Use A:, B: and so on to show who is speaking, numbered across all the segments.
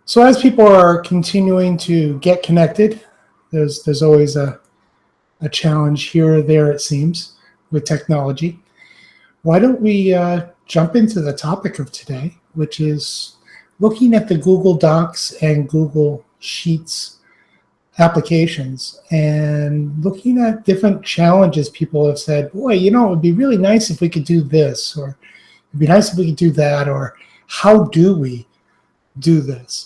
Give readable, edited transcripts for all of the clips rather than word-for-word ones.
A: So as people are continuing to get connected, there's always a challenge here or there, it seems, with technology. Why don't we jump into the topic of today, which is looking at the Google Docs and Google Sheets applications and looking at different challenges people have said, boy, it would be really nice if we could do this, or it'd be nice if we could do that, or how do we do this?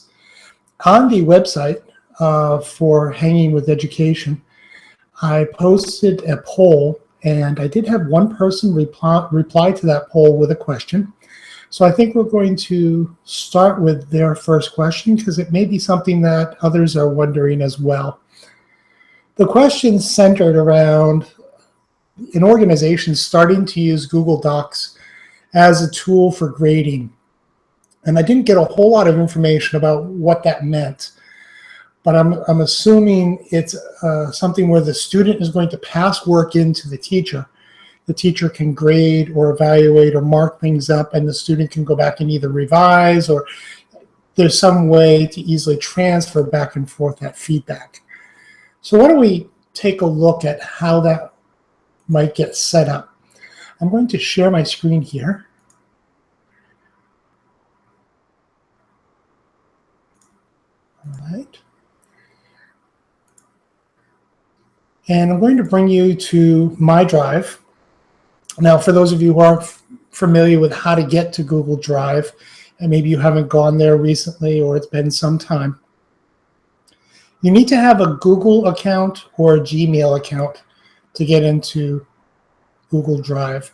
A: On the website for Hanging with Education, I posted a poll, and I did have one person reply to that poll with a question. So I think we're going to start with their first question because it may be something that others are wondering as well. The question centered around an organization starting to use Google Docs as a tool for grading. And I didn't get a whole lot of information about what that meant, but I'm assuming it's something where the student is going to pass work into the teacher. The teacher can grade or evaluate or mark things up, and the student can go back and either revise, or there's some way to easily transfer back and forth that feedback. So why don't we take a look at how that might get set up. I'm going to share my screen here. All right. And I'm going to bring you to my drive. Now, for those of you who aren't familiar with how to get to Google Drive, and maybe you haven't gone there recently or it's been some time, you need to have a Google account or a Gmail account to get into Google Drive.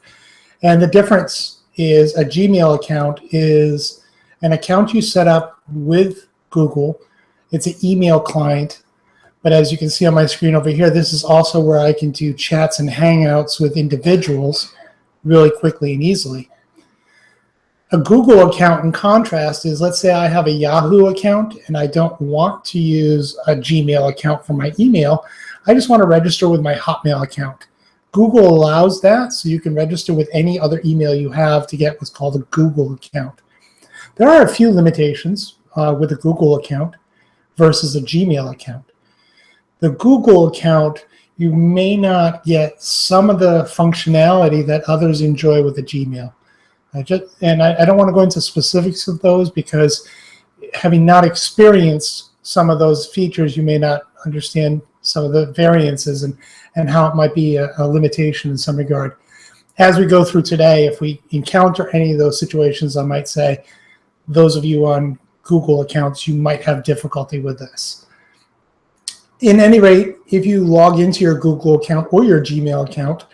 A: And the difference is a Gmail account is an account you set up with Google. It's an email client. But as you can see on my screen over here, this is also where I can do chats and hangouts with individuals really quickly and easily. A Google account, in contrast, is, let's say I have a Yahoo account and I don't want to use a Gmail account for my email. I just want to register with my Hotmail account. Google allows that, so you can register with any other email you have to get what's called a Google account. There are a few limitations with a Google account versus a Gmail account. The Google account, you may not get some of the functionality that others enjoy with the Gmail. I don't want to go into specifics of those because having not experienced some of those features, you may not understand some of the variances and how it might be a limitation in some regard. As we go through today, if we encounter any of those situations, I might say, those of you on Google accounts, you might have difficulty with this. In any rate, if you log into your Google account or your Gmail account,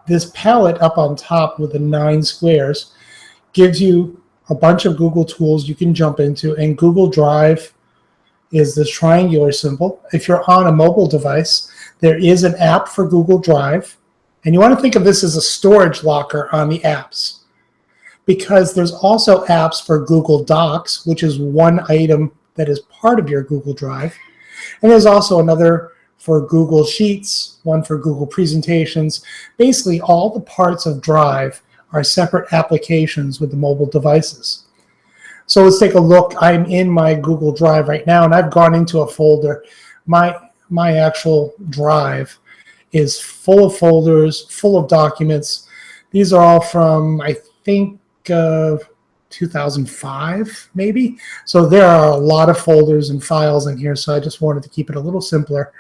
A: this palette up on top with the 9 squares gives you a bunch of Google tools you can jump into, and Google Drive is this triangular symbol. If you're on a mobile device, there is an app for Google Drive, and you want to think of this as a storage locker on the apps, because there's also apps for Google Docs, which is one item that is part of your Google Drive. And there's also another for Google Sheets, one for Google Presentations. Basically, all the parts of Drive are separate applications with the mobile devices. So let's take a look. I'm in my Google Drive right now, and I've gone into a folder. My actual Drive is full of folders, full of documents. These are all from, I think, 2005 maybe. So there are a lot of folders and files in here, so I just wanted to keep it a little simpler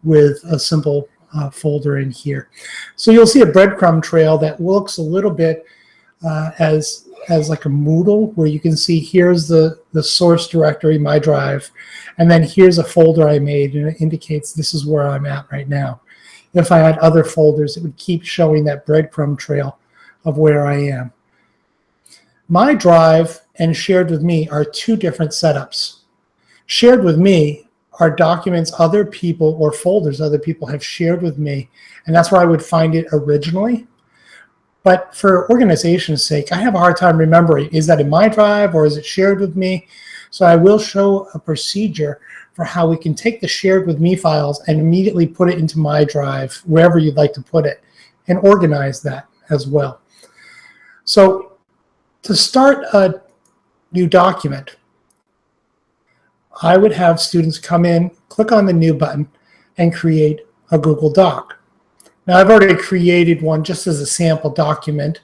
A: with a simple folder in here. So you'll see a breadcrumb trail that looks a little bit as like a Moodle, where you can see here's the source directory, my drive, and then here's a folder I made, and it indicates this is where I'm at right now. If I had other folders, it would keep showing that breadcrumb trail of where I am. My Drive and Shared with Me are two different setups. Shared with Me are documents other people or folders other people have shared with me, and that's where I would find it originally. But for organization's sake, I have a hard time remembering, is that in my Drive or is it shared with me? So I will show a procedure for how we can take the shared with me files and immediately put it into my Drive, wherever you'd like to put it, and organize that as well. So to start a new document, I would have students come in, click on the New button, and create a Google Doc. Now, I've already created one just as a sample document,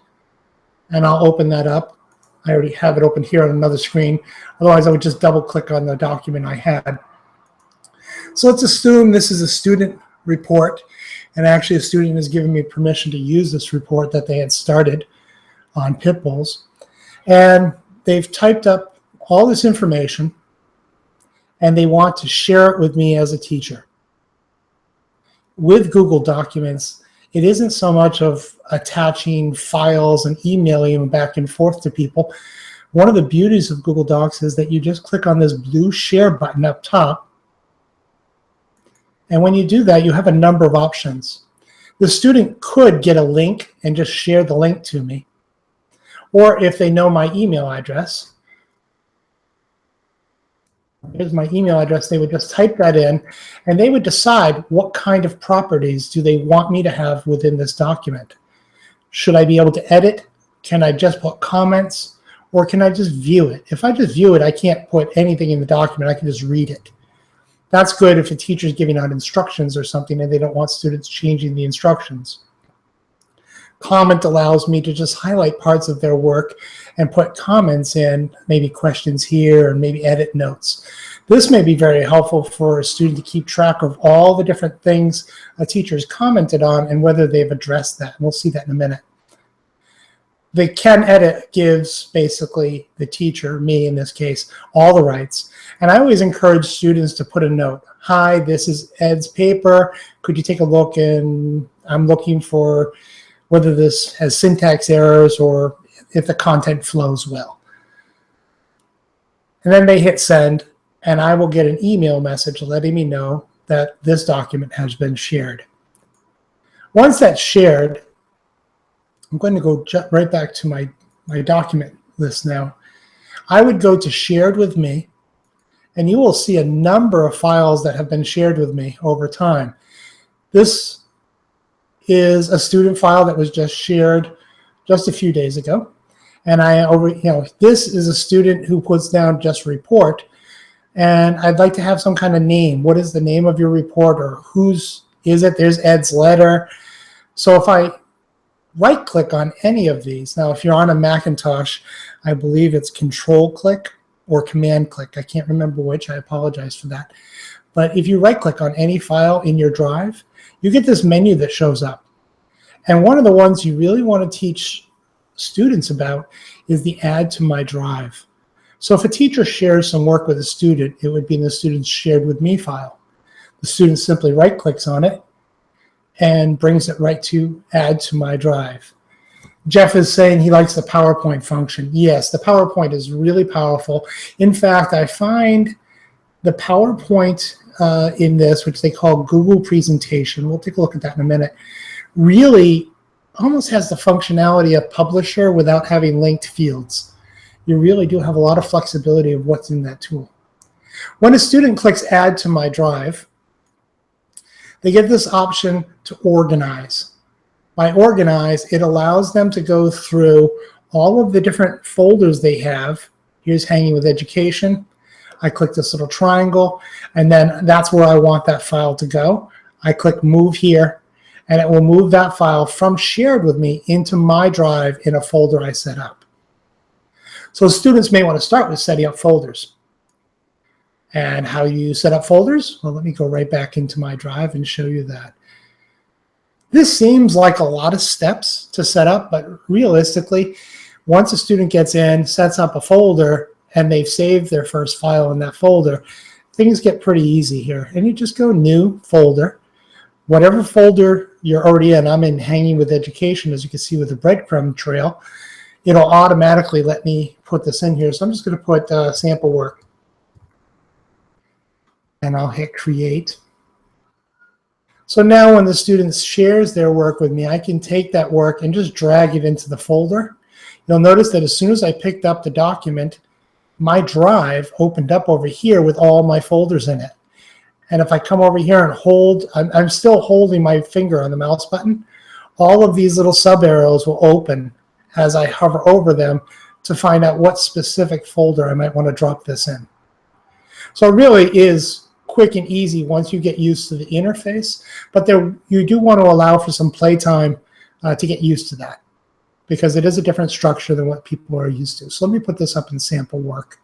A: and I'll open that up. I already have it open here on another screen. Otherwise, I would just double-click on the document I had. So let's assume this is a student report, and actually a student has given me permission to use this report that they had started on pit bulls. And they've typed up all this information, and they want to share it with me as a teacher. With Google Documents, it isn't so much of attaching files and emailing them back and forth to people. One of the beauties of Google Docs is that you just click on this blue share button up top. And when you do that, you have a number of options. The student could get a link and just share the link to me. Or if they know my email address, here's my email address, they would just type that in, and they would decide what kind of properties do they want me to have within this document. Should I be able to edit? Can I just put comments? Or can I just view it? If I just view it, I can't put anything in the document. I can just read it. That's good if a teacher is giving out instructions or something and they don't want students changing the instructions. Comment allows me to just highlight parts of their work and put comments in, maybe questions here, and maybe edit notes. This may be very helpful for a student to keep track of all the different things a teacher has commented on and whether they've addressed that. And we'll see that in a minute. The can edit gives basically the teacher, me in this case, all the rights. And I always encourage students to put a note. Hi, this is Ed's paper. Could you take a look? And I'm looking for whether this has syntax errors or if the content flows well. And then they hit send, and I will get an email message letting me know that this document has been shared. Once that's shared, I'm going to go right back to my document list now. I would go to shared with me, and you will see a number of files that have been shared with me over time. This is a student file that was just shared just a few days ago. And this is a student who puts down just report. And I'd like to have some kind of name. What is the name of your report, or whose is it? There's Ed's letter. So if I right click on any of these, now if you're on a Macintosh, I believe it's control click or command click. I can't remember which, I apologize for that. But if you right click on any file in your drive, you get this menu that shows up. And one of the ones you really want to teach students about is the add to my drive. So if a teacher shares some work with a student, it would be in the student's shared with me file. The student simply right clicks on it and brings it right to add to my drive. Jeff is saying he likes the PowerPoint function. Yes, the PowerPoint is really powerful. In fact, I find the PowerPoint in this, which they call Google Presentation, we'll take a look at that in a minute, really almost has the functionality of Publisher without having linked fields. You really do have a lot of flexibility of what's in that tool. When a student clicks Add to my drive, they get this option to organize. By organize, it allows them to go through all of the different folders they have. Here's Hanging with Education. I click this little triangle, and then that's where I want that file to go. I click Move here, and it will move that file from shared with me into my drive in a folder I set up. So students may want to start with setting up folders. And how you set up folders? Well, let me go right back into my drive and show you that. This seems like a lot of steps to set up, but realistically, once a student gets in, sets up a folder, and they've saved their first file in that folder, things get pretty easy here. And you just go New Folder. Whatever folder you're already in, I'm in Hanging with Education, as you can see with the breadcrumb trail, it'll automatically let me put this in here. So I'm just going to put sample work. And I'll hit Create. So now when the student shares their work with me, I can take that work and just drag it into the folder. You'll notice that as soon as I picked up the document, my drive opened up over here with all my folders in it. And if I come over here and hold, I'm still holding my finger on the mouse button, all of these little sub arrows will open as I hover over them to find out what specific folder I might want to drop this in. So it really is quick and easy once you get used to the interface, but there you do want to allow for some playtime to get used to that, because it is a different structure than what people are used to. So let me put this up in sample work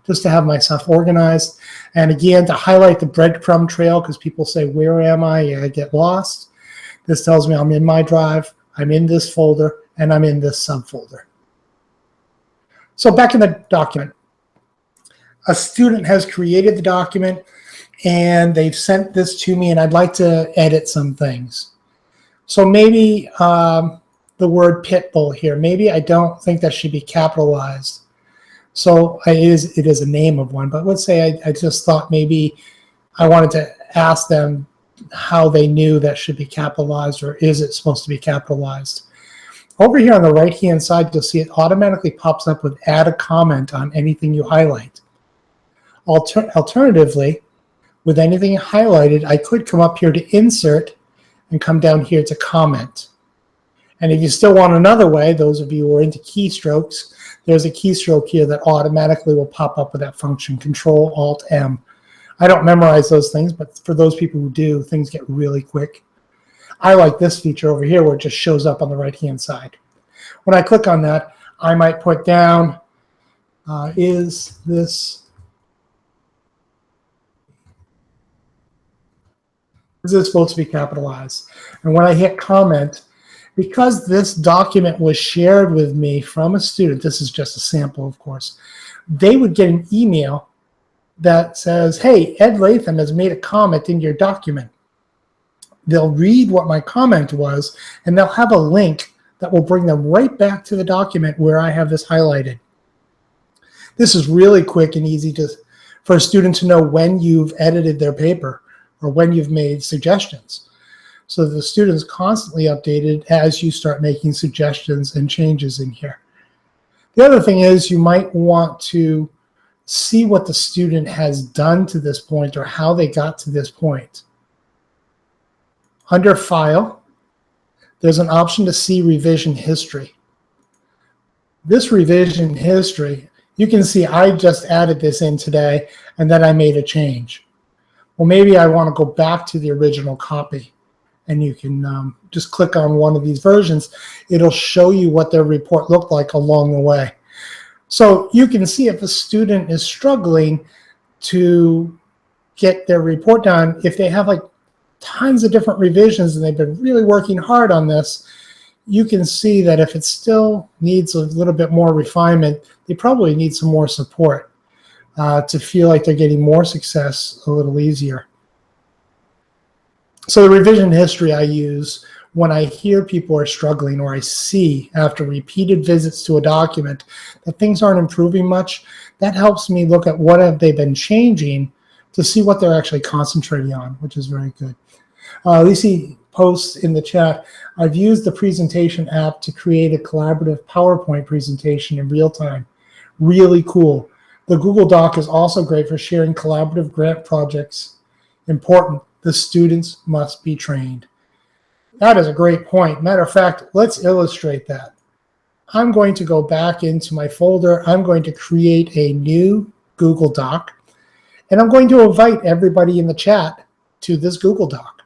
A: just to have myself organized. And again, to highlight the breadcrumb trail, because people say, where am I? I get lost. This tells me I'm in my drive, I'm in this folder, and I'm in this subfolder. So back in the document, a student has created the document and they've sent this to me, and I'd like to edit some things. So maybe the word pit bull here, maybe I don't think that should be capitalized. So it is a name of one, but let's say I just thought maybe I wanted to ask them how they knew that should be capitalized, or is it supposed to be capitalized. Over here on the right-hand side, you'll see it automatically pops up with add a comment on anything you highlight. Alternatively, with anything highlighted, I could come up here to insert and come down here to comment. And if you still want another way, those of you who are into keystrokes, there's a keystroke here that automatically will pop up with that function, Control-Alt-M. I don't memorize those things, but for those people who do, things get really quick. I like this feature over here where it just shows up on the right-hand side. When I click on that, I might put down, is this supposed to be capitalized? And when I hit comment, because this document was shared with me from a student, this is just a sample, of course, they would get an email that says, hey, Ed Latham has made a comment in your document. They'll read what my comment was, and they'll have a link that will bring them right back to the document where I have this highlighted. This is really quick and easy for a student to know when you've edited their paper or when you've made suggestions. So the student's constantly updated as you start making suggestions and changes in here. The other thing is you might want to see what the student has done to this point or how they got to this point. Under File, there's an option to see revision history. This revision history, you can see I just added this in today and then I made a change. Well, maybe I want to go back to the original copy, and you can just click on one of these versions. It'll show you what their report looked like along the way. So you can see if a student is struggling to get their report done, if they have like tons of different revisions and they've been really working hard on this, you can see that if it still needs a little bit more refinement, they probably need some more support to feel like they're getting more success a little easier. So the revision history I use when I hear people are struggling, or I see after repeated visits to a document that things aren't improving much, that helps me look at what have they been changing to see what they're actually concentrating on, which is very good. Lisi posts in the chat, I've used the presentation app to create a collaborative PowerPoint presentation in real time. Really cool. The Google Doc is also great for sharing collaborative grant projects. Important, the students must be trained. That is a great point. Matter of fact, let's illustrate that. I'm going to go back into my folder. I'm going to create a new Google Doc, and I'm going to invite everybody in the chat to this Google Doc.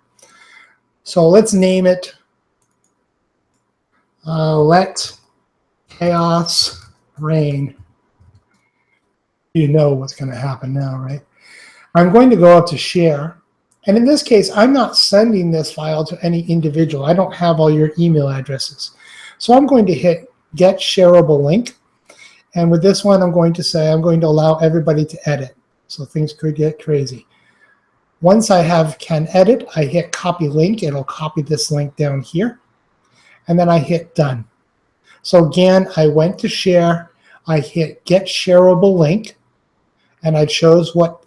A: So let's name it Let Chaos Reign. You know what's going to happen now, right? I'm going to go up to share. And in this case, I'm not sending this file to any individual. I don't have all your email addresses. So I'm going to hit Get Shareable Link. And with this one, I'm going to say I'm going to allow everybody to edit. So things could get crazy. Once I can edit, I hit Copy Link. It'll copy this link down here. And then I hit Done. So again, I went to Share. I hit Get Shareable Link. And I chose what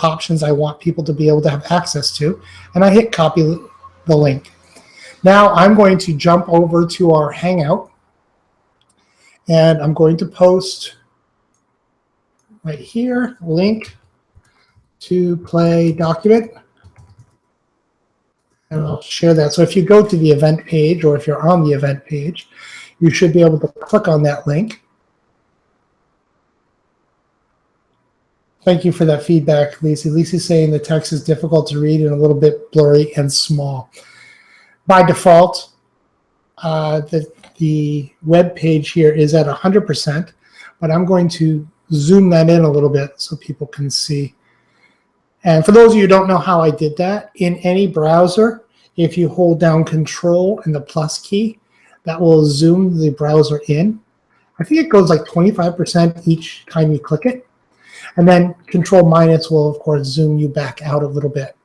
A: options I want people to be able to have access to, and I hit copy the link. Now I'm going to jump over to our Hangout, and I'm going to post right here, link to play document, and I'll share that. So if you go to the event page, or if you're on the event page, you should be able to click on that link. Thank you for that feedback, Lisa. Lisa's saying the text is difficult to read and a little bit blurry and small. By default, the web page here is at 100%, but I'm going to zoom that in a little bit so people can see. And for those of you who don't know how I did that, in any browser, if you hold down Control and the plus key, that will zoom the browser in. I think it goes like 25% each time you click it. And then Control minus will, of course, zoom you back out a little bit.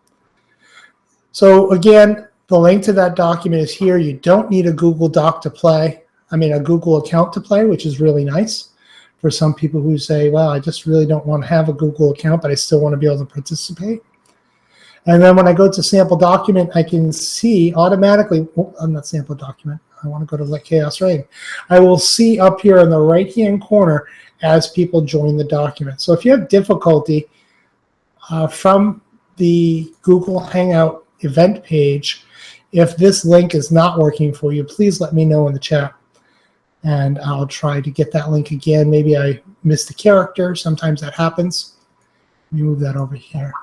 A: So again, the link to that document is here. You don't need a Google Doc to play. I mean, a Google account to play, which is really nice for some people who say, well, I just really don't want to have a Google account, but I still want to be able to participate. And then when I go to sample document, I can see automatically, oh, I'm not sample document. I want to go to Let Chaos Reign. I will see up here in the right-hand corner as people join the document. So if you have difficulty from the Google Hangout event page, if this link is not working for you, please let me know in the chat. And I'll try to get that link again. Maybe I missed a character. Sometimes that happens. Let me move that over here.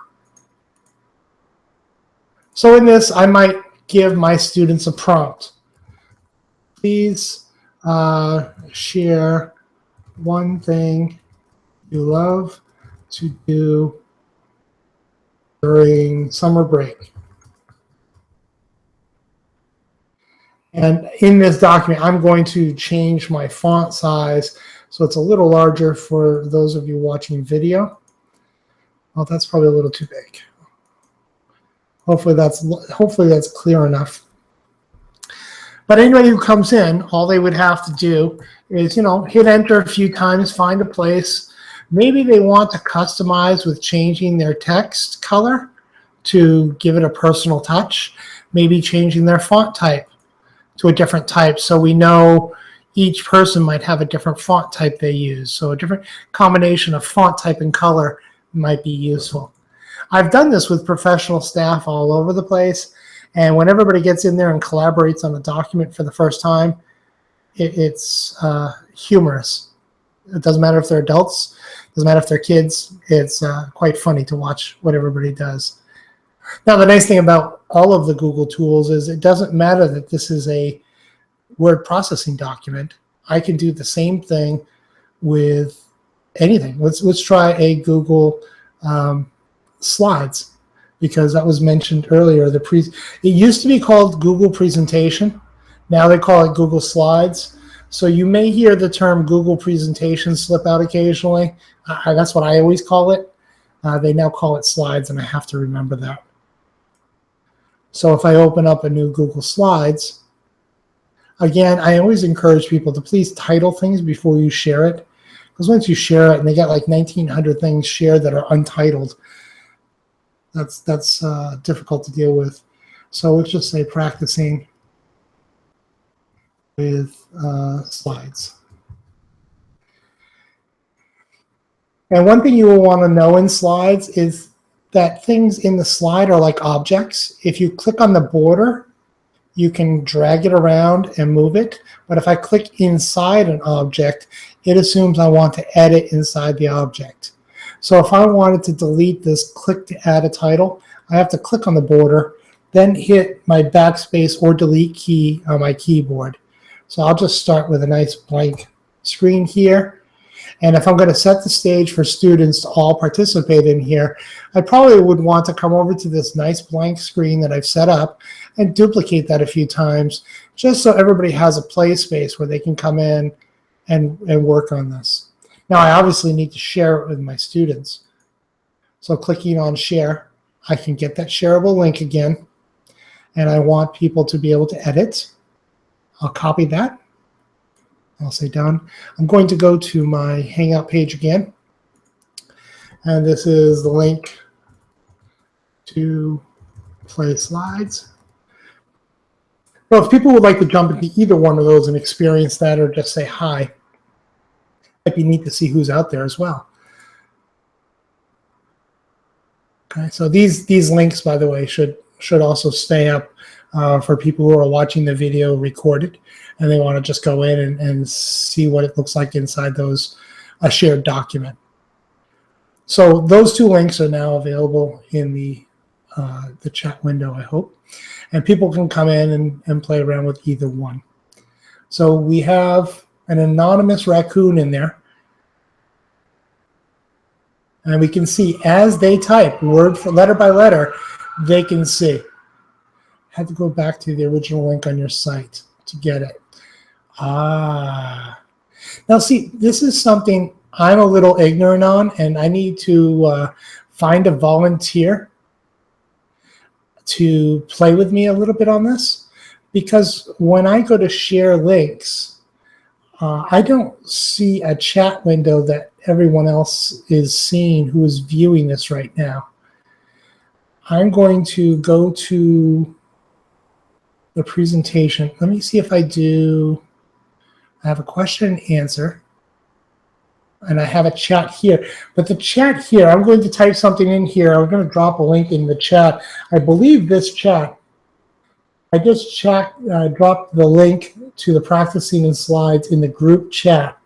A: So in this, I might give my students a prompt. Please share one thing you love to do during summer break. And in this document, I'm going to change my font size so it's a little larger for those of you watching video. Oh, that's probably a little too big. Hopefully that's clear enough. But anybody who comes in, all they would have to do is, hit enter a few times, find a place. Maybe they want to customize with changing their text color to give it a personal touch. Maybe changing their font type to a different type, so we know each person might have a different font type they use. So a different combination of font type and color might be useful. I've done this with professional staff all over the place, and when everybody gets in there and collaborates on a document for the first time, it's humorous. It doesn't matter if they're adults, it doesn't matter if they're kids. It's quite funny to watch what everybody does. Now, the nice thing about all of the Google tools is it doesn't matter that this is a word processing document. I can do the same thing with anything. Let's try a Google Slides, because that was mentioned earlier. It used to be called Google Presentation. Now they call it Google Slides. So you may hear the term Google Presentation slip out occasionally. That's what I always call it. They now call it Slides, and I have to remember that. So if I open up a new Google Slides, again, I always encourage people to please title things before you share it. Because once you share it and they got like 1,900 things shared that are untitled, that's difficult to deal with. So let's just say practicing with slides. And one thing you will want to know in slides is that things in the slide are like objects. If you click on the border, you can drag it around and move it. But if I click inside an object, it assumes I want to edit inside the object. So if I wanted to delete this click to add a title, I have to click on the border, then hit my backspace or delete key on my keyboard. So I'll just start with a nice blank screen here. And if I'm going to set the stage for students to all participate in here, I probably would want to come over to this nice blank screen that I've set up and duplicate that a few times, just so everybody has a play space where they can come in and work on this. Now, I obviously need to share it with my students. So clicking on share, I can get that shareable link again. And I want people to be able to edit. I'll copy that. I'll say done. I'm going to go to my Hangout page again. And this is the link to play slides. Well, if people would like to jump into either one of those and experience that, or just say hi, it might be neat to see who's out there as well. Okay, so these links, by the way, should also stay up for people who are watching the video recorded and they want to just go in and see what it looks like inside a shared document. So those two links are now available in the chat window, I hope. And people can come in and play around with either one. So we have an anonymous raccoon in there. And we can see as they type word for letter by letter, they can see. I had to go back to the original link on your site to get it. Ah. Now see, this is something I'm a little ignorant on, and I need to find a volunteer to play with me a little bit on this, because when I go to share links, I don't see a chat window that everyone else is seeing who is viewing this right now. I'm going to go to the presentation. Let me see if I do. I have a question and answer, and I have a chat here. But the chat here, I'm going to type something in here. I'm going to drop a link in the chat. I believe this chat, I just dropped the link to the practicing and slides in the group chat.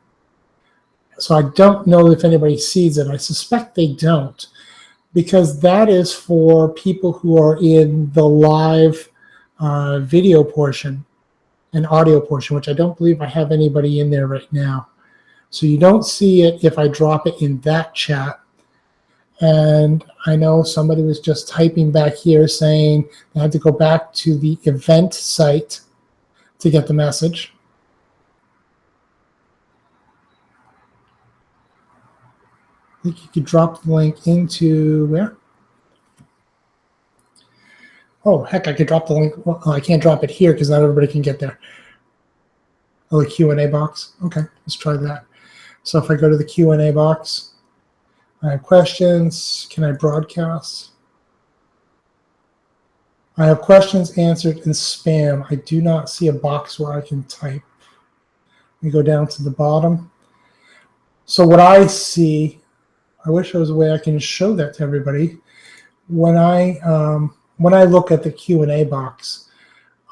A: So I don't know if anybody sees it. I suspect they don't, because that is for people who are in the live video portion and audio portion, which I don't believe I have anybody in there right now. So you don't see it if I drop it in that chat. And I know somebody was just typing back here saying they had to go back to the event site to get the message. I think you could drop the link into where? Oh, heck, I could drop the link. Well, I can't drop it here because not everybody can get there. Oh, the Q&A box. Okay, let's try that. So if I go to the Q&A box, I have questions. Can I broadcast? I have questions answered in spam. I do not see a box where I can type. Let me go down to the bottom. So what I see, I wish there was a way I can show that to everybody. When I look at the Q&A box,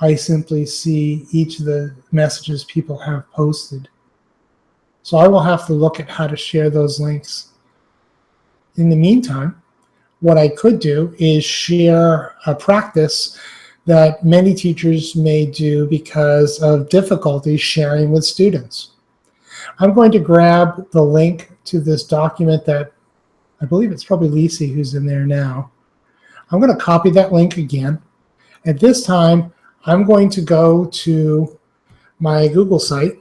A: I simply see each of the messages people have posted. So I will have to look at how to share those links. In the meantime, what I could do is share a practice that many teachers may do because of difficulty sharing with students. I'm going to grab the link to this document that I believe it's probably Lisi who's in there now. I'm going to copy that link again. At this time, I'm going to go to my Google site.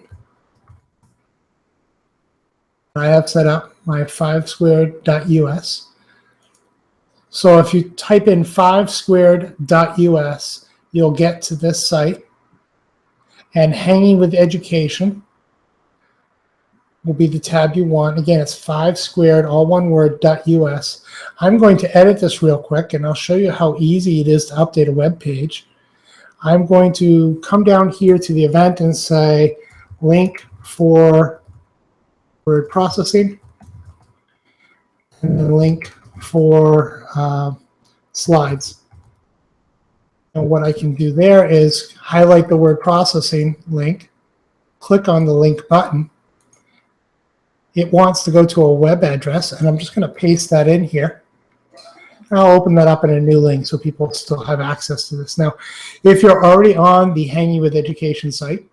A: I have set up my 5squared.us. So if you type in 5squared.us, you'll get to this site. And Hanging with Education will be the tab you want. Again, it's 5squared, all one word, .us. I'm going to edit this real quick, and I'll show you how easy it is to update a web page. I'm going to come down here to the event and say link for word processing, and then link for slides. And what I can do there is highlight the word processing link, click on the link button. It wants to go to a web address, and I'm just going to paste that in here. And I'll open that up in a new link so people still have access to this. Now, if you're already on the Hanging with Education site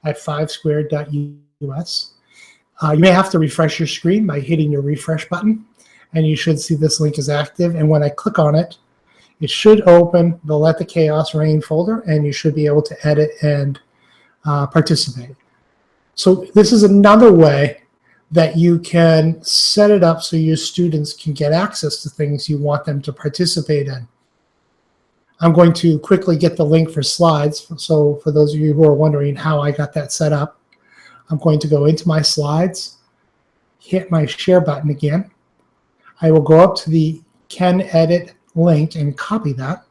A: at 5squared.us, you may have to refresh your screen by hitting your refresh button, and you should see this link is active. And when I click on it, it should open the Let the Chaos Reign folder, and you should be able to edit and participate. So this is another way that you can set it up so your students can get access to things you want them to participate in. I'm going to quickly get the link for slides. So for those of you who are wondering how I got that set up, I'm going to go into my slides, hit my share button again. I will go up to the Can Edit link and copy that.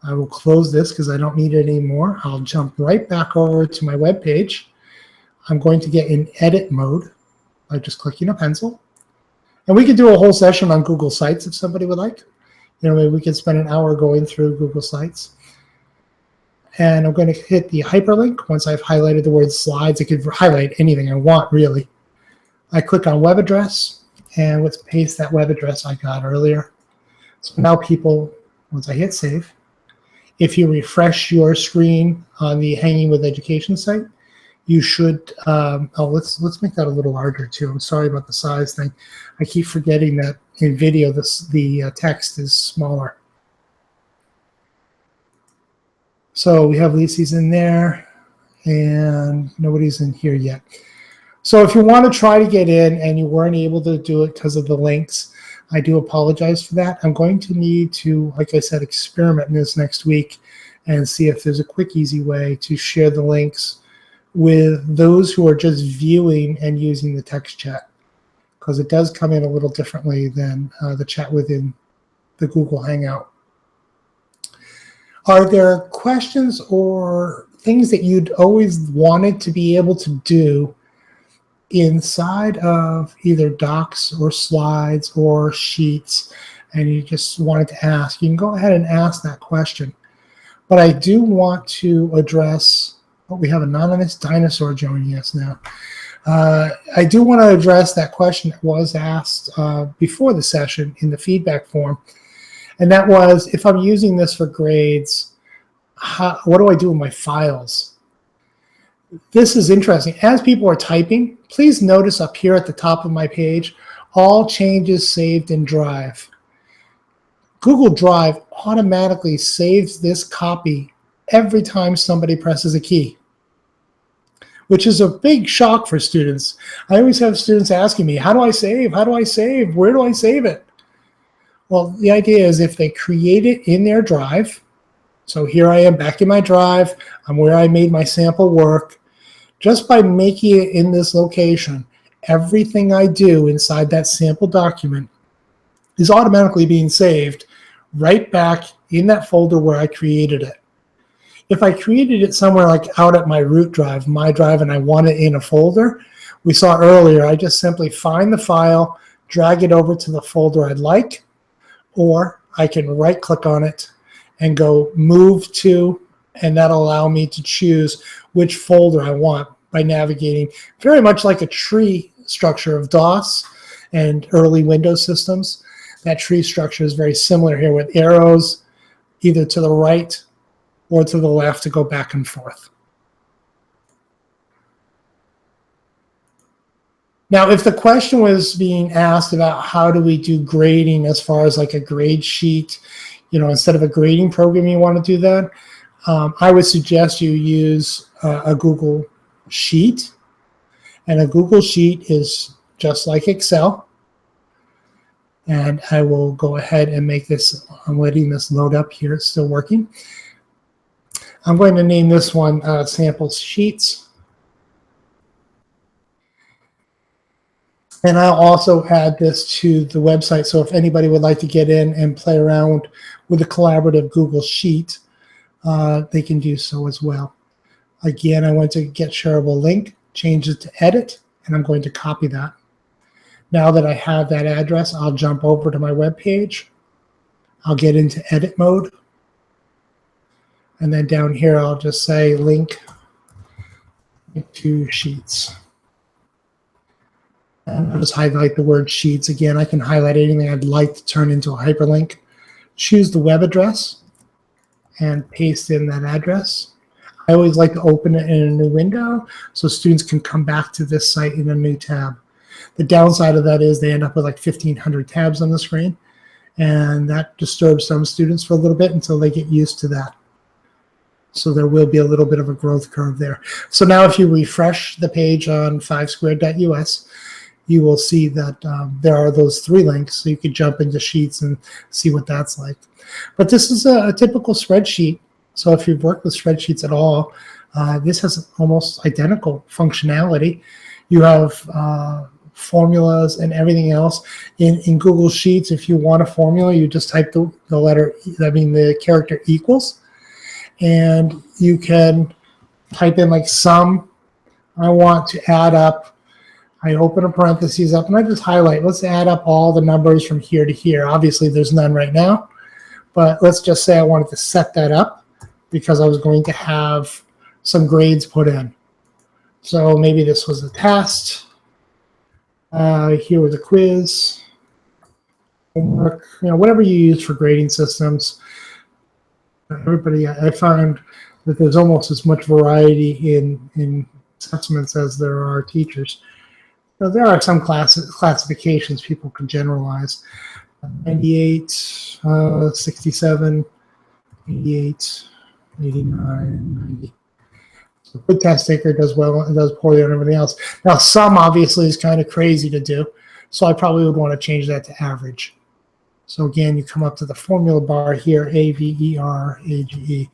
A: I will close this because I don't need it anymore. I'll jump right back over to my web page. I'm going to get in edit mode by just clicking a pencil. And we could do a whole session on Google Sites if somebody would like. You know, maybe we could spend an hour going through Google Sites. And I'm going to hit the hyperlink. Once I've highlighted the word slides, I could highlight anything I want, really. I click on web address, and let's paste that web address I got earlier. So now people, once I hit save, if you refresh your screen on the Hanging with Education site, you should, let's make that a little larger too. I'm sorry about the size thing. I keep forgetting that in video, the text is smaller. So we have Lisi's in there, and nobody's in here yet. So if you want to try to get in and you weren't able to do it because of the links, I do apologize for that. I'm going to need to, like I said, experiment in this next week and see if there's a quick, easy way to share the links with those who are just viewing and using the text chat, because it does come in a little differently than the chat within the Google Hangout. Are there questions or things that you'd always wanted to be able to do inside of either docs or slides or sheets, and you just wanted to ask? You can go ahead and ask that question. But I do want to address, we have anonymous dinosaur joining us now. I do want to address that question that was asked before the session in the feedback form. And that was, if I'm using this for grades, what do I do with my files? This is interesting. As people are typing, please notice up here at the top of my page, all changes saved in Drive. Google Drive automatically saves this copy every time somebody presses a key, which is a big shock for students. I always have students asking me, how do I save? How do I save? Where do I save it? Well, the idea is if they create it in their Drive, so here I am back in my Drive, I'm where I made my sample work, just by making it in this location, everything I do inside that sample document is automatically being saved right back in that folder where I created it. If I created it somewhere like out at my root drive, my drive, and I want it in a folder, we saw earlier, I just simply find the file, drag it over to the folder I'd like, or I can right click on it and go move to, and that'll allow me to choose which folder I want by navigating very much like a tree structure of DOS and early Windows systems. That tree structure is very similar here with arrows either to the right or to the left to go back and forth. Now, if the question was being asked about how do we do grading as far as like a grade sheet, you know, instead of a grading program, you want to do that, I would suggest you use a Google Sheet. And a Google Sheet is just like Excel. And I will go ahead and make this, I'm letting this load up here, it's still working. I'm going to name this one Sample Sheets. And I'll also add this to the website, so if anybody would like to get in and play around with a collaborative Google Sheet, they can do so as well. Again, I went to Get Shareable Link, change it to Edit, and I'm going to copy that. Now that I have that address, I'll jump over to my web page. I'll get into Edit mode. And then down here, I'll just say Link to Sheets. And I'll just highlight the word Sheets. Again, I can highlight anything I'd like to turn into a hyperlink. Choose the web address and paste in that address. I always like to open it in a new window so students can come back to this site in a new tab. The downside of that is they end up with like 1,500 tabs on the screen, and that disturbs some students for a little bit until they get used to that. So there will be a little bit of a growth curve there. So now if you refresh the page on 5squared.us, you will see that there are those 3 links, so you could jump into Sheets and see what that's like. But this is a typical spreadsheet, so if you've worked with spreadsheets at all, this has almost identical functionality. You have formulas and everything else. In Google Sheets, if you want a formula, you just type the letter, the character equals, and you can type in like sum. I want to add up. I open a parentheses up and I just highlight, let's add up all the numbers from here to here. Obviously there's none right now, but let's just say I wanted to set that up because I was going to have some grades put in. So maybe this was a test. Here was a quiz, homework, whatever you use for grading systems. Everybody, I found that there's almost as much variety in assessments as there are teachers. So there are some classifications people can generalize. 98, 67, 88, 89, 90. So good test taker does well and does poorly on everything else. Now, some obviously is kind of crazy to do, so I probably would want to change that to average. So again, you come up to the formula bar here, AVERAGE.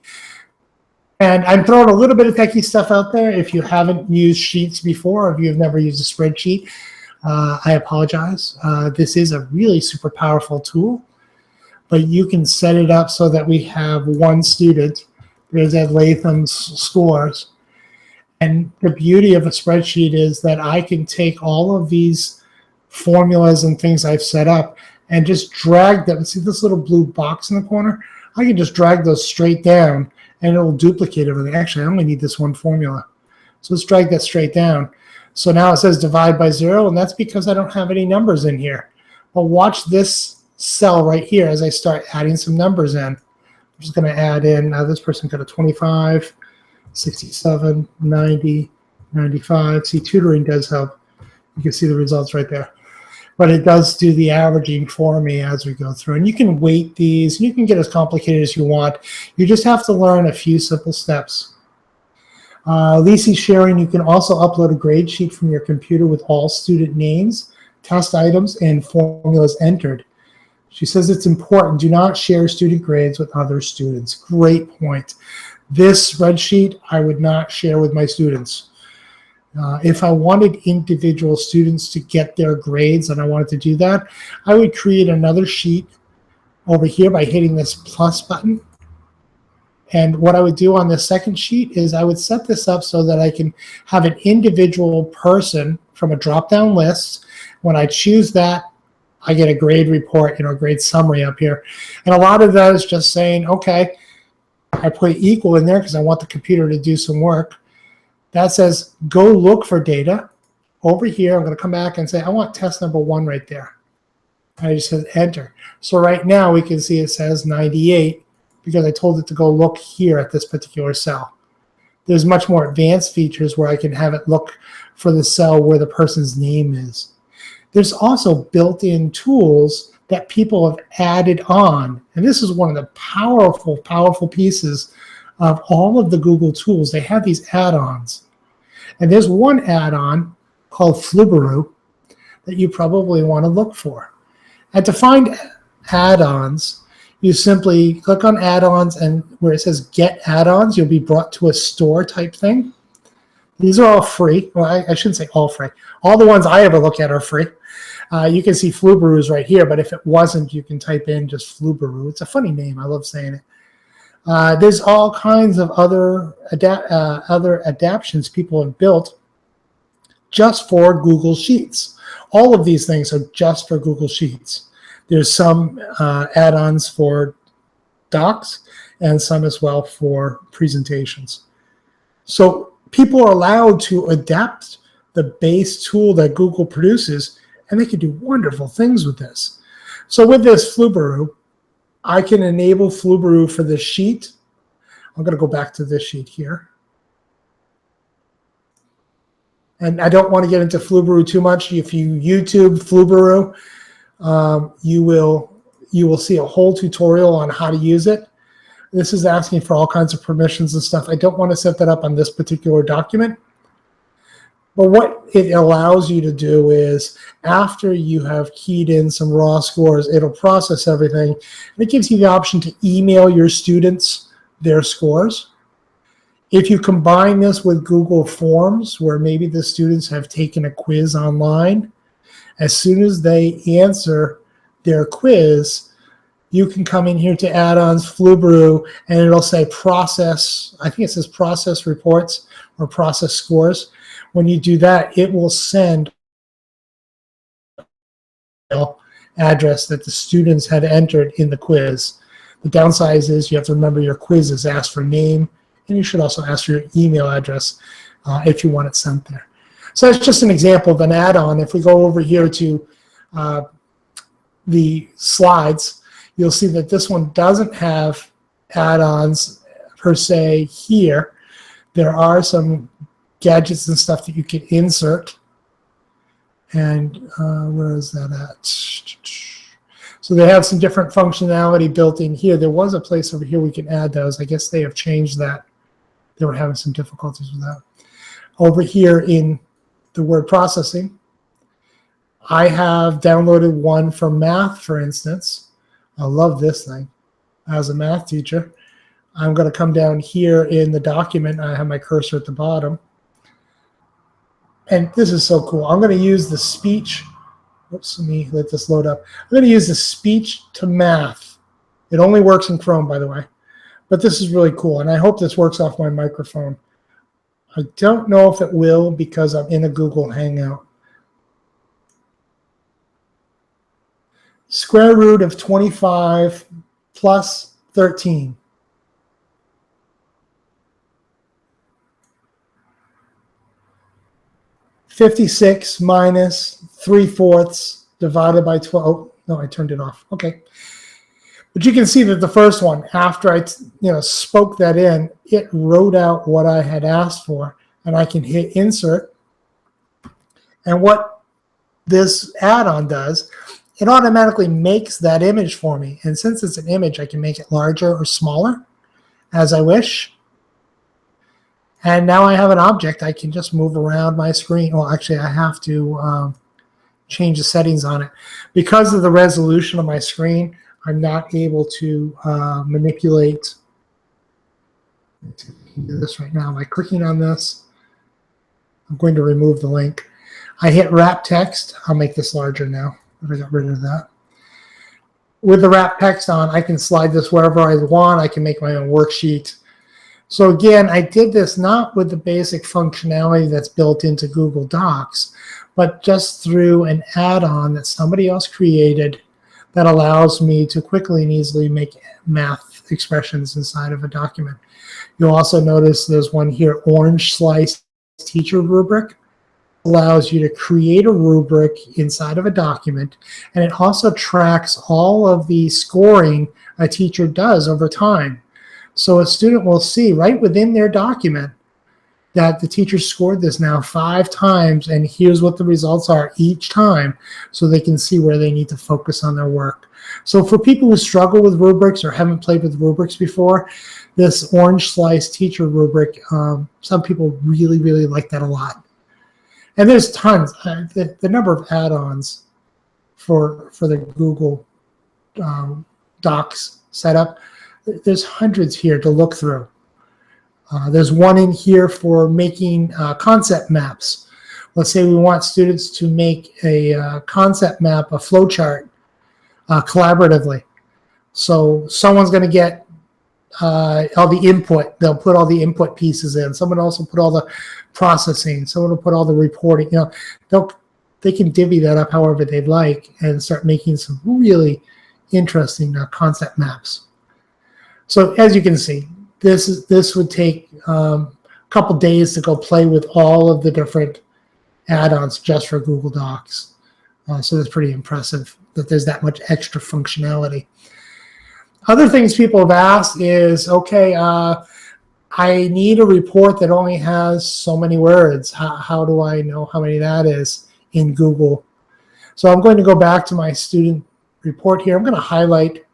A: And I'm throwing a little bit of techie stuff out there. If you haven't used sheets before, or if you've never used a spreadsheet, I apologize. This is a really super powerful tool, but you can set it up so that we have one student. There's Ed Latham's scores. And the beauty of a spreadsheet is that I can take all of these formulas and things I've set up and just drag them. See this little blue box in the corner? I can just drag those straight down and it will duplicate everything. Actually, I only need this one formula. So let's drag that straight down. So now it says divide by 0, and that's because I don't have any numbers in here. But watch this cell right here as I start adding some numbers in. I'm just going to add in, this person got a 25, 67, 90, 95. See, tutoring does help. You can see the results right there. But it does do the averaging for me as we go through. And you can weight these. You can get as complicated as you want. You just have to learn a few simple steps. Lisi's sharing, you can also upload a grade sheet from your computer with all student names, test items, and formulas entered. She says it's important. Do not share student grades with other students. Great point. This spreadsheet, I would not share with my students. If I wanted individual students to get their grades and I wanted to do that, I would create another sheet over here by hitting this plus button. And what I would do on the second sheet is I would set this up so that I can have an individual person from a drop-down list. When I choose that, I get a grade report, a grade summary up here. And a lot of that is just saying, okay, I put equal in there because I want the computer to do some work. That says, go look for data. Over here, I'm going to come back and say, I want test number 1 right there. And I just hit enter. So right now, we can see it says 98 because I told it to go look here at this particular cell. There's much more advanced features where I can have it look for the cell where the person's name is. There's also built-in tools that people have added on. And this is one of the powerful, powerful pieces of all of the Google tools. They have these add-ons. And there's one add-on called Flubaroo that you probably want to look for. And to find add-ons, you simply click on add-ons, and where it says get add-ons, you'll be brought to a store type thing. These are all free. Well, I shouldn't say all free. All the ones I ever look at are free. You can see Flubaroo's right here, but if it wasn't, you can type in just Flubaroo. It's a funny name. I love saying it. There's all kinds of other adaptions people have built just for Google Sheets. All of these things are just for Google Sheets. There's some add-ons for docs and some as well for presentations. So people are allowed to adapt the base tool that Google produces, and they can do wonderful things with this. So with this Flubaroo, I can enable Flubaroo for this sheet. I'm going to go back to this sheet here. And I don't want to get into Flubaroo too much. If you YouTube Flubaroo, you will see a whole tutorial on how to use it. This is asking for all kinds of permissions and stuff. I don't want to set that up on this particular document. But what it allows you to do is, after you have keyed in some raw scores, it'll process everything. And it gives you the option to email your students their scores. If you combine this with Google Forms, where maybe the students have taken a quiz online, as soon as they answer their quiz, you can come in here to add-ons, Flubaroo, and it'll say process. I think it says process reports or process scores. When you do that, it will send an address that the students had entered in the quiz. The downside is you have to remember your quiz is asked for name, and you should also ask for your email address if you want it sent there. So that's just an example of an add-on. If we go over here to the slides, you'll see that this one doesn't have add-ons per se here. There are some gadgets and stuff that you can insert. And where is that at? So they have some different functionality built in here. There was a place over here we can add those. I guess they have changed that. They were having some difficulties with that. Over here in the word processing, I have downloaded one for math, for instance. I love this thing as a math teacher. I'm going to come down here in the document. I have my cursor at the bottom. And this is so cool. I'm going to use the speech. Oops, let me let this load up. I'm going to use the speech to math. It only works in Chrome, by the way. But this is really cool. And I hope this works off my microphone. I don't know if it will because I'm in a Google Hangout. Square root of 25 plus 13. $56 minus 3/4 divided by 12. Oh, no, I turned it off. Okay. But you can see that the first one, after I spoke that in, it wrote out what I had asked for, and I can hit insert. And what this add-on does, it automatically makes that image for me. And since it's an image, I can make it larger or smaller as I wish. And now I have an object. I can just move around my screen. Well, actually, I have to change the settings on it. Because of the resolution of my screen, I'm not able to manipulate. I can do this right now by clicking on this. I'm going to remove the link. I hit wrap text. I'll make this larger now. I got rid of that. With the wrap text on, I can slide this wherever I want. I can make my own worksheet. So again, I did this not with the basic functionality that's built into Google Docs, but just through an add-on that somebody else created that allows me to quickly and easily make math expressions inside of a document. You'll also notice there's one here, Orange Slice Teacher Rubric. Allows you to create a rubric inside of a document, and it also tracks all of the scoring a teacher does over time. So a student will see right within their document that the teacher scored this now 5 times, and here's what the results are each time, so they can see where they need to focus on their work. So for people who struggle with rubrics or haven't played with rubrics before, this Orange Slice Teacher Rubric, some people really, really like that a lot. And there's tons. The number of add-ons for the Google Docs setup, there's hundreds here to look through. There's one in here for making concept maps. Let's say we want students to make a concept map, a flowchart, collaboratively. So someone's going to get all the input. They'll put all the input pieces in. Someone else will put all the processing. Someone will put all the reporting. They can divvy that up however they'd like and start making some really interesting concept maps. So as you can see, this would take a couple days to go play with all of the different add-ons just for Google Docs. So that's pretty impressive that there's that much extra functionality. Other things people have asked is, okay, I need a report that only has so many words. How do I know how many that is in Google? So I'm going to go back to my student report here. I'm going to highlight.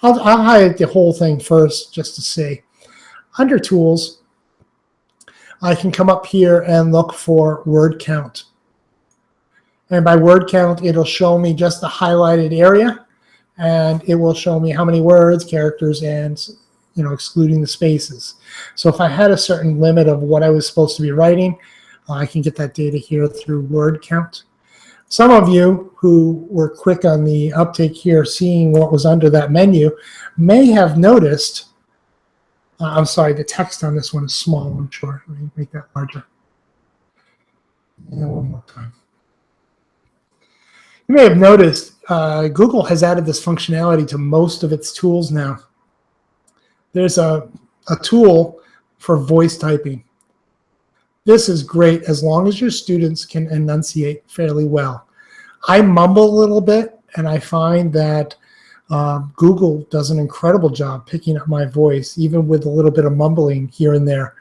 A: I'll highlight the whole thing first just to see. Under Tools, I can come up here and look for word count. And by word count, it'll show me just the highlighted area. And it will show me how many words, characters, and excluding the spaces. So if I had a certain limit of what I was supposed to be writing, I can get that data here through word count. Some of you who were quick on the uptake here, seeing what was under that menu, may have noticed, I'm sorry, the text on this one is small, I'm sure. Let me make that larger. And one more time. You may have noticed Google has added this functionality to most of its tools now. There's a tool for voice typing. This is great as long as your students can enunciate fairly well. I mumble a little bit, and I find that Google does an incredible job picking up my voice, even with a little bit of mumbling here and there.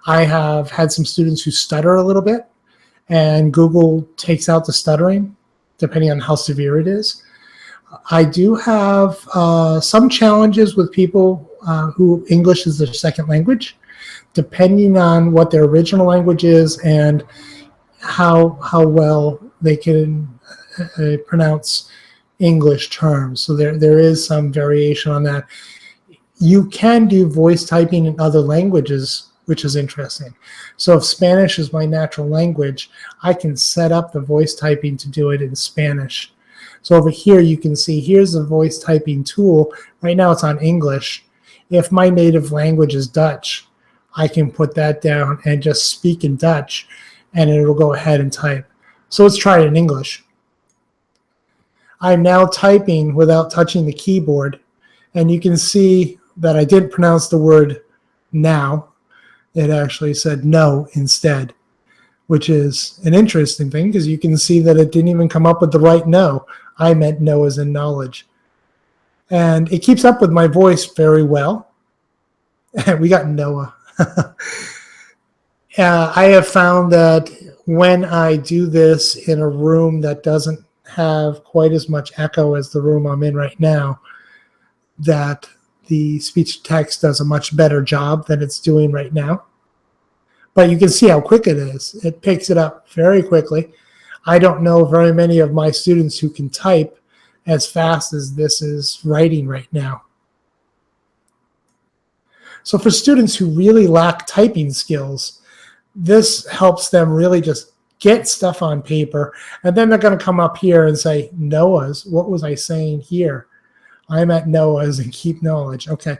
A: I have had some students who stutter a little bit, and Google takes out the stuttering, depending on how severe it is. I do have some challenges with people who English is their second language, depending on what their original language is and how well they can pronounce English terms. So there is some variation on that. You can do voice typing in other languages, which is interesting. So if Spanish is my natural language, I can set up the voice typing to do it in Spanish. So over here, you can see here's the voice typing tool. Right now it's on English. If my native language is Dutch, I can put that down and just speak in Dutch, and it'll go ahead and type. So let's try it in English. I'm now typing without touching the keyboard, and you can see that I didn't pronounce the word now. It actually said no instead, which is an interesting thing because you can see that it didn't even come up with the right no. I meant no as in knowledge. And it keeps up with my voice very well. We got Noah. I have found that when I do this in a room that doesn't have quite as much echo as the room I'm in right now, that the speech to text does a much better job than it's doing right now. But you can see how quick it is. It picks it up very quickly. I don't know very many of my students who can type as fast as this is writing right now. So for students who really lack typing skills, this helps them really just get stuff on paper, and then they're going to come up here and say, Noah's, what was I saying here? I'm at Noah's and keep knowledge. Okay,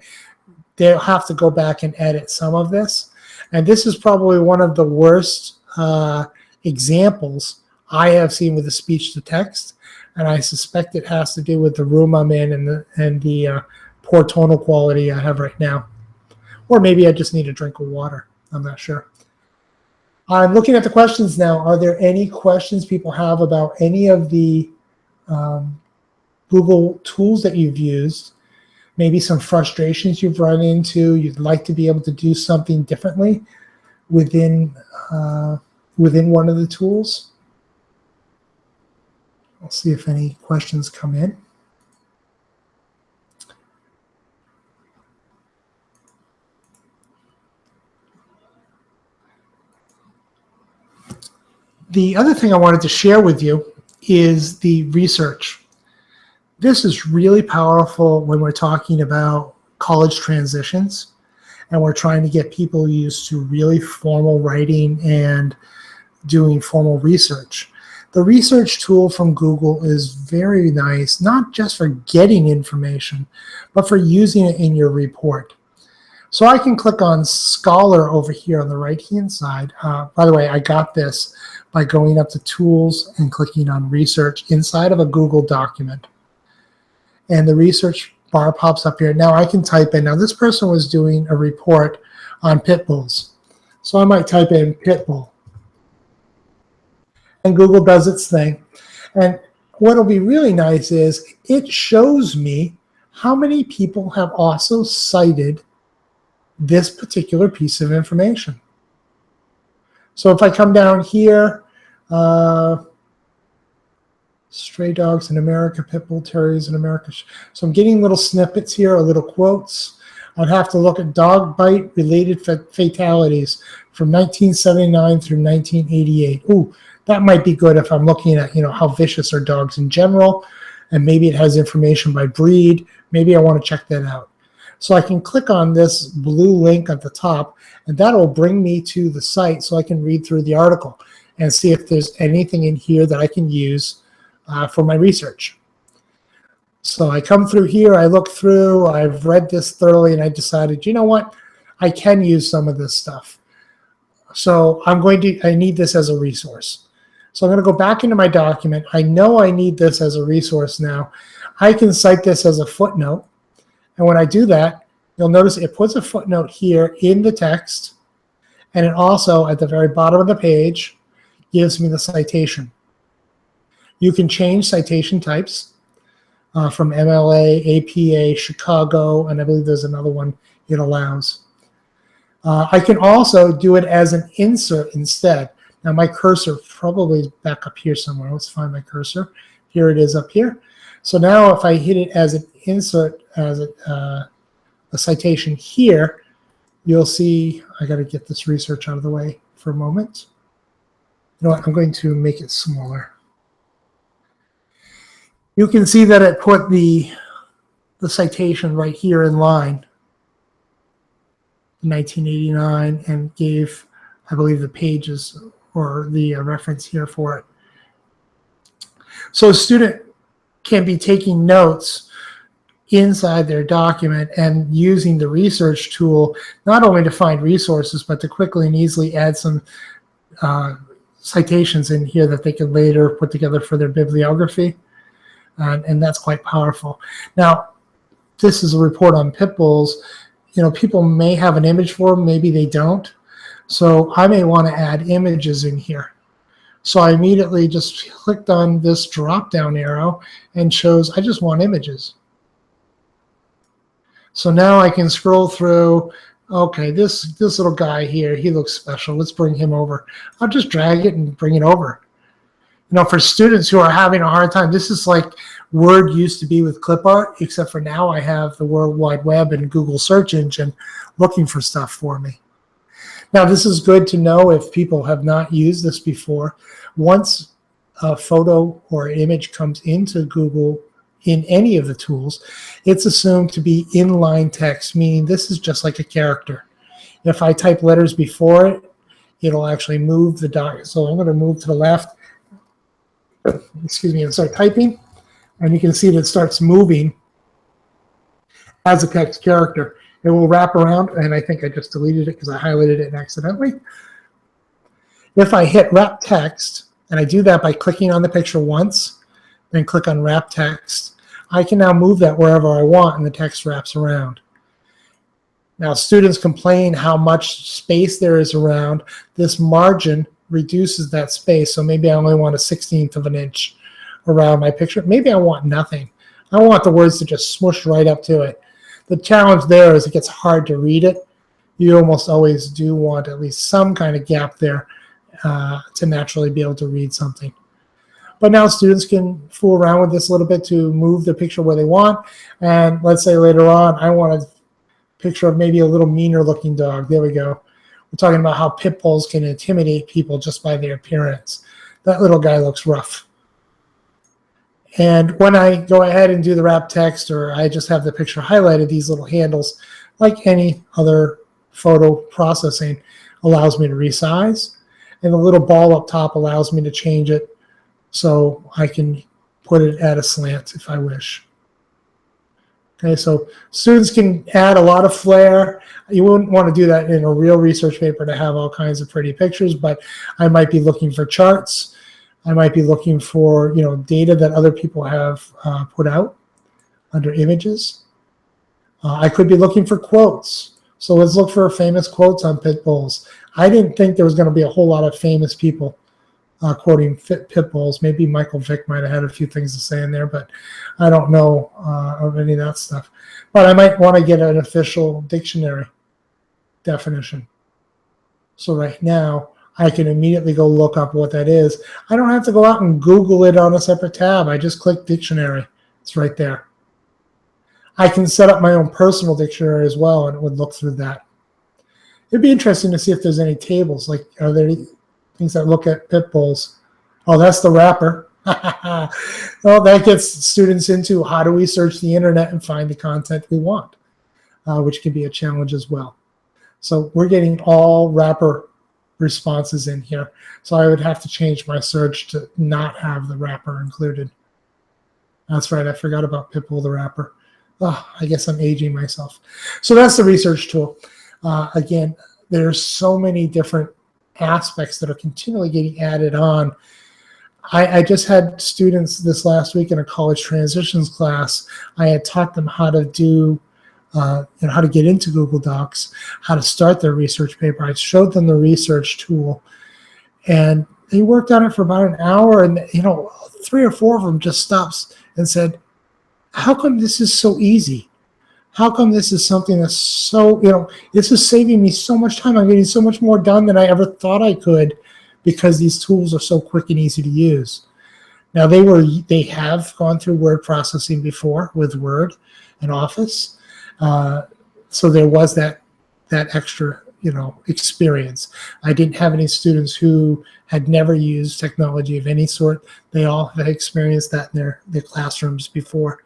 A: they'll have to go back and edit some of this. And this is probably one of the worst examples I have seen with the speech to text, and I suspect it has to do with the room I'm in and the poor tonal quality I have right now. Or maybe I just need a drink of water. I'm not sure. I'm looking at the questions now. Are there any questions people have about any of the Google tools that you've used? Maybe some frustrations you've run into. You'd like to be able to do something differently within one of the tools. I'll see if any questions come in. The other thing I wanted to share with you is the research. This is really powerful when we're talking about college transitions and we're trying to get people used to really formal writing and doing formal research. The research tool from Google is very nice, not just for getting information, but for using it in your report. So I can click on Scholar over here on the right-hand side. By the way, I got this by going up to Tools and clicking on Research inside of a Google document. And the research bar pops up here. Now I can type in. Now this person was doing a report on pit bulls. So I might type in pit bull. And Google does its thing. And what will be really nice is it shows me how many people have also cited this particular piece of information. So if I come down here, stray dogs in America, pit bull terriers in America. So I'm getting little snippets here, or little quotes. I'd have to look at dog bite related fatalities from 1979 through 1988. Ooh, that might be good if I'm looking at, how vicious are dogs in general, and maybe it has information by breed. Maybe I want to check that out. So I can click on this blue link at the top, and that will bring me to the site so I can read through the article and see if there's anything in here that I can use for my research. So I come through here, I look through, I've read this thoroughly, and I decided, you know what, I can use some of this stuff. So I need this as a resource. So I'm going to go back into my document. I know I need this as a resource now. I can cite this as a footnote. And when I do that, you'll notice it puts a footnote here in the text, And it also, at the very bottom of the page, gives me the citation. You can change citation types from MLA, APA, Chicago, and I believe there's another one it allows. I can also do it as an insert instead. Now my cursor probably is back up here somewhere. Let's find my cursor. Here it is up here. So now if I hit it as an insert, as a citation here, you'll see, I got to get this research out of the way for a moment. You know what, I'm going to make it smaller. You can see that it put the citation right here in line, 1989, and gave, I believe, the pages or the reference here for it. So a student can be taking notes inside their document and using the research tool not only to find resources, but to quickly and easily add some citations in here that they can later put together for their bibliography. And that's quite powerful. Now, this is a report on pit bulls. You know, people may have an image for them, maybe they don't. So I may want to add images in here. So I immediately just clicked on this drop-down arrow and chose, I just want images. So now I can scroll through, okay, this little guy here, he looks special. Let's bring him over. I'll just drag it and bring it over. You know, for students who are having a hard time, this is like Word used to be with clip art, except for now I have the World Wide Web and Google search engine looking for stuff for me. Now, this is good to know if people have not used this before. Once a photo or image comes into Google in any of the tools, it's assumed to be inline text, meaning this is just like a character. If I type letters before it, it'll actually move the document. So I'm going to move to the left, excuse me, and start typing. And you can see that it starts moving as a text character. It will wrap around, and I think I just deleted it because I highlighted it accidentally. If I hit wrap text, and I do that by clicking on the picture once, then click on wrap text, I can now move that wherever I want, and the text wraps around. Now, students complain how much space there is around. This margin reduces that space, so maybe I only want a 1/16 of an inch around my picture. Maybe I want nothing. I want the words to just smoosh right up to it. The challenge there is it gets hard to read it. You almost always do want at least some kind of gap there to naturally be able to read something. But now students can fool around with this a little bit to move the picture where they want. And let's say later on, I want a picture of maybe a little meaner looking dog. There we go. We're talking about how pit bulls can intimidate people just by their appearance. That little guy looks rough. And when I go ahead and do the wrap text, or I just have the picture highlighted, these little handles, like any other photo processing, allows me to resize. And the little ball up top allows me to change it so I can put it at a slant if I wish. Okay, so students can add a lot of flair. You wouldn't want to do that in a real research paper to have all kinds of pretty pictures, but I might be looking for charts. I might be looking for, you know, data that other people have put out under images. I could be looking for quotes. So let's look for famous quotes on pit bulls. I didn't think there was going to be a whole lot of famous people quoting pit bulls. Maybe Michael Vick might have had a few things to say in there, but I don't know of any of that stuff. But I might want to get an official dictionary definition. So right now, I can immediately go look up what that is. I don't have to go out and Google it on a separate tab. I just click dictionary. It's right there. I can set up my own personal dictionary as well, and it would look through that. It'd be interesting to see if there's any tables. Like, are there any things that look at pit bulls? Oh, that's the wrapper. Well, that gets students into how do we search the internet and find the content we want, which can be a challenge as well. So we're getting all wrapper responses in here. So I would have to change my search to not have the wrapper included. That's right, I forgot about Pitbull the wrapper. Oh, I guess I'm aging myself. So that's the research tool. Again, there's so many different aspects that are continually getting added on. I just had students this last week in a college transitions class. I had taught them how to do how to get into Google Docs, how to start their research paper. I showed them the research tool, and they worked on it for about an hour, and 3 or 4 of them just stopped and said, how come this is so easy? How come this is something that's so, this is saving me so much time. I'm getting so much more done than I ever thought I could because these tools are so quick and easy to use. Now, they have gone through word processing before with Word and Office. So there was that extra, experience. I didn't have any students who had never used technology of any sort. They all had experienced that in their classrooms before.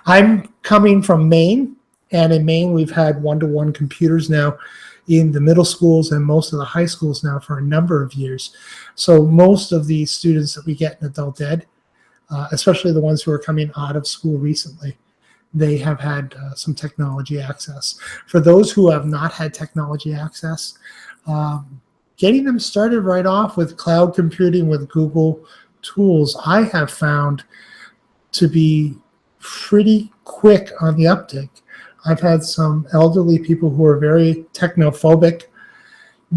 A: I'm coming from Maine, and in Maine we've had one-to-one computers now in the middle schools and most of the high schools now for a number of years. So most of the students that we get in adult ed, especially the ones who are coming out of school recently, they have had some technology access. For those who have not had technology access, getting them started right off with cloud computing with Google tools, I have found to be pretty quick on the uptake. I've had some elderly people who are very technophobic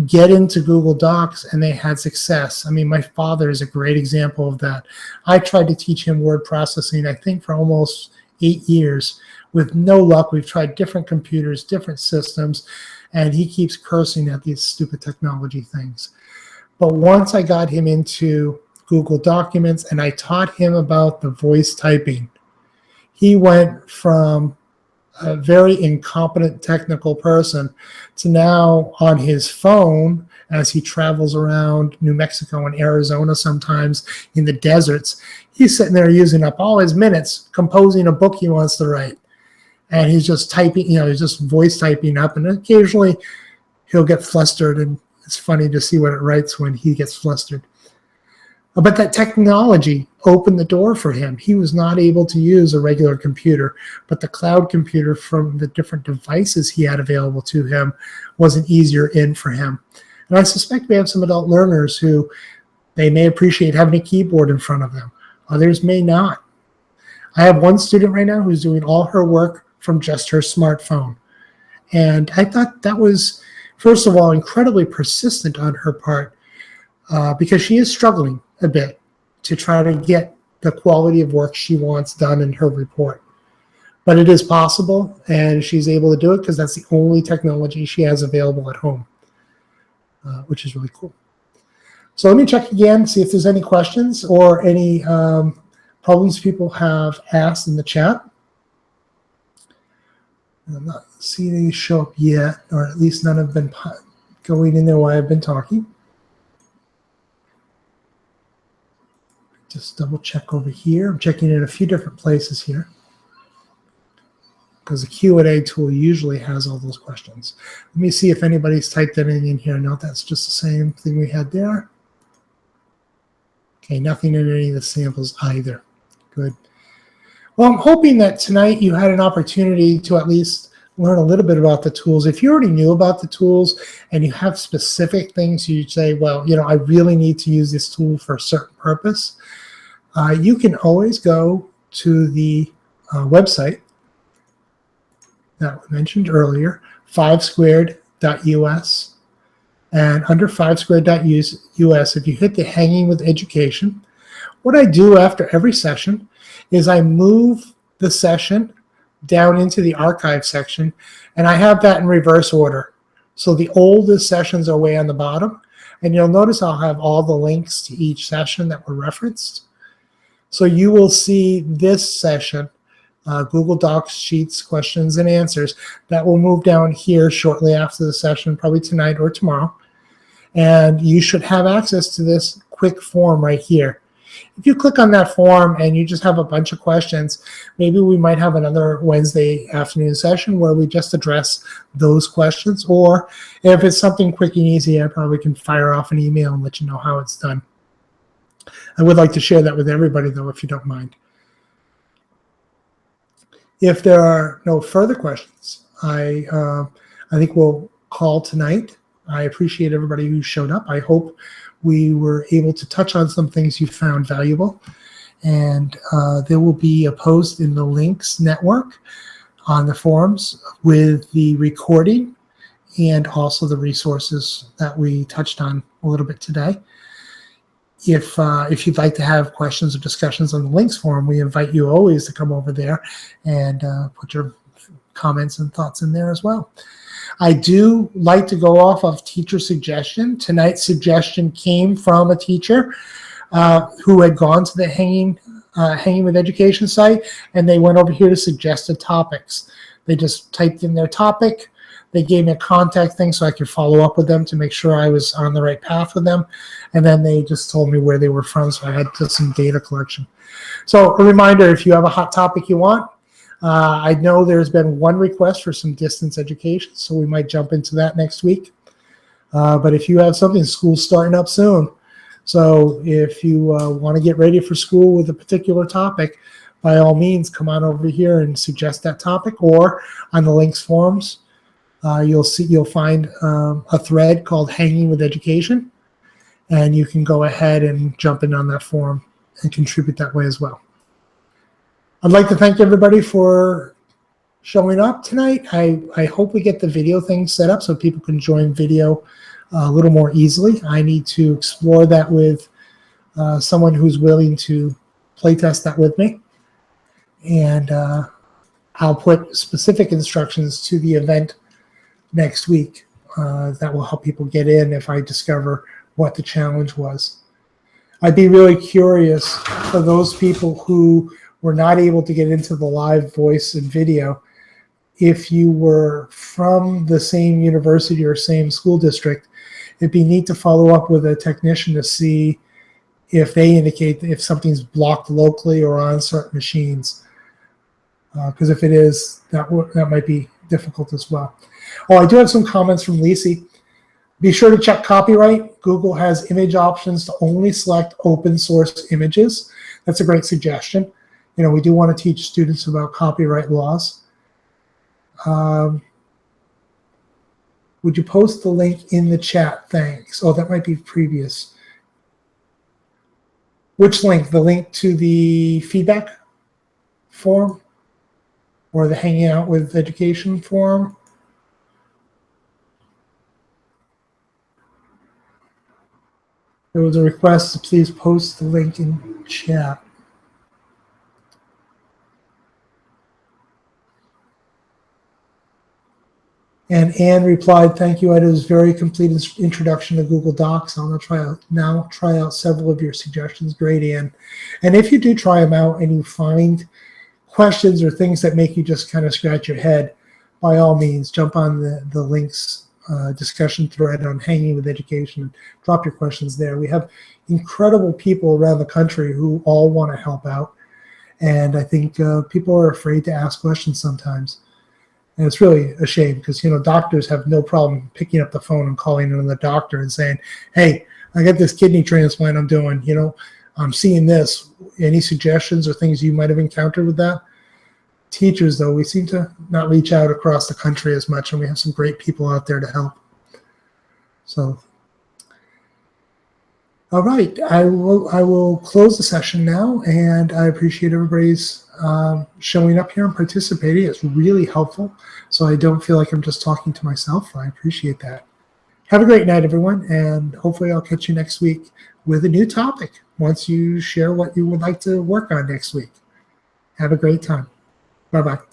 A: get into Google Docs, and they had success. I mean, my father is a great example of that. I tried to teach him word processing, I think, for almost 8 years with no luck. We've tried different computers, different systems, and he keeps cursing at these stupid technology things. But once I got him into Google Documents and I taught him about the voice typing, he went from a very incompetent technical person to now on his phone, as he travels around New Mexico and Arizona sometimes in the deserts, he's sitting there using up all his minutes composing a book he wants to write. And he's just typing, he's just voice typing up, and occasionally he'll get flustered, and it's funny to see what it writes when he gets flustered. But that technology opened the door for him. He was not able to use a regular computer, but the cloud computer from the different devices he had available to him was an easier in for him. And I suspect we have some adult learners who they may appreciate having a keyboard in front of them. Others may not. I have one student right now who's doing all her work from just her smartphone. And I thought that was, first of all, incredibly persistent on her part, because she is struggling a bit to try to get the quality of work she wants done in her report. But it is possible, and she's able to do it because that's the only technology she has available at home, which is really cool. So let me check again, see if there's any questions or any problems people have asked in the chat. I'm not seeing any show up yet, or at least none have been going in there while I've been talking. Just double check over here. I'm checking in a few different places here because the Q&A tool usually has all those questions. Let me see if anybody's typed anything in here. No, that's just the same thing we had there. Okay, nothing in any of the samples either. Good. Well, I'm hoping that tonight you had an opportunity to at least learn a little bit about the tools. If you already knew about the tools and you have specific things you say, well, I really need to use this tool for a certain purpose, you can always go to the website that we mentioned earlier, 5squared.us. And under 5squared.us, if you hit the Hanging with Education, what I do after every session is I move the session down into the archive section, and I have that in reverse order. So the oldest sessions are way on the bottom, and you'll notice I'll have all the links to each session that were referenced. So you will see this session, Google Docs, Sheets, Questions, and Answers. That will move down here shortly after the session, probably tonight or tomorrow. And you should have access to this quick form right here. If you click on that form and you just have a bunch of questions, maybe we might have another Wednesday afternoon session where we just address those questions. Or if it's something quick and easy, I probably can fire off an email and let you know how it's done. I would like to share that with everybody, though, if you don't mind. If there are no further questions, I think we'll call tonight. I appreciate everybody who showed up. I hope we were able to touch on some things you found valuable. And there will be a post in the links network on the forums with the recording and also the resources that we touched on a little bit today. If you'd like to have questions or discussions on the links forum, we invite you always to come over there and put your comments and thoughts in there as well. I do like to go off of teacher suggestion. Tonight's suggestion came from a teacher who had gone to the Hanging with Education site, and they went over here to suggested topics. They just typed in their topic. They gave me a contact thing so I could follow up with them to make sure I was on the right path with them. And then they just told me where they were from, so I had just some data collection. So a reminder, if you have a hot topic you want, I know there's been one request for some distance education, so we might jump into that next week. But if you have something, school's starting up soon. So if you want to get ready for school with a particular topic, by all means, come on over here and suggest that topic, or on the links forums. You'll find a thread called Hanging with Education, and you can go ahead and jump in on that forum and contribute that way as well. I'd like to thank everybody for showing up tonight. I hope we get the video thing set up so people can join video a little more easily. I need to explore that with someone who's willing to play test that with me. And I'll put specific instructions to the event next week that will help people get in if I discover what the challenge was. I'd be really curious for those people who were not able to get into the live voice and video, if you were from the same university or same school district, it'd be neat to follow up with a technician to see if they indicate if something's blocked locally or on certain machines. Because if it is, that might be difficult as well. Oh, I do have some comments from Lisi. Be sure to check copyright. Google has image options to only select open source images. That's a great suggestion. You know, we do want to teach students about copyright laws. Would you post the link in the chat? Thanks. Oh, that might be previous. Which link? The link to the feedback form or the Hanging Out with Education forum? There was a request to please post the link in chat. And Anne replied, thank you. It was a very complete introduction to Google Docs. I'll now try out several of your suggestions. Great, Anne. And if you do try them out and you find questions or things that make you just kind of scratch your head, by all means, jump on the links discussion thread on Hanging with Education. Drop your questions there. We have incredible people around the country who all want to help out. And I think people are afraid to ask questions sometimes. And it's really a shame because, you know, doctors have no problem picking up the phone and calling in the doctor and saying, hey, I got this kidney transplant I'm doing, you know, I'm seeing this. Any suggestions or things you might have encountered with that? Teachers, though, we seem to not reach out across the country as much, and we have some great people out there to help. So, all right, I will close the session now, and I appreciate everybody's showing up here and participating. It's really helpful, so I don't feel like I'm just talking to myself. I appreciate that. Have a great night, everyone, and hopefully I'll catch you next week with a new topic once you share what you would like to work on next week. Have a great time. Bye-bye.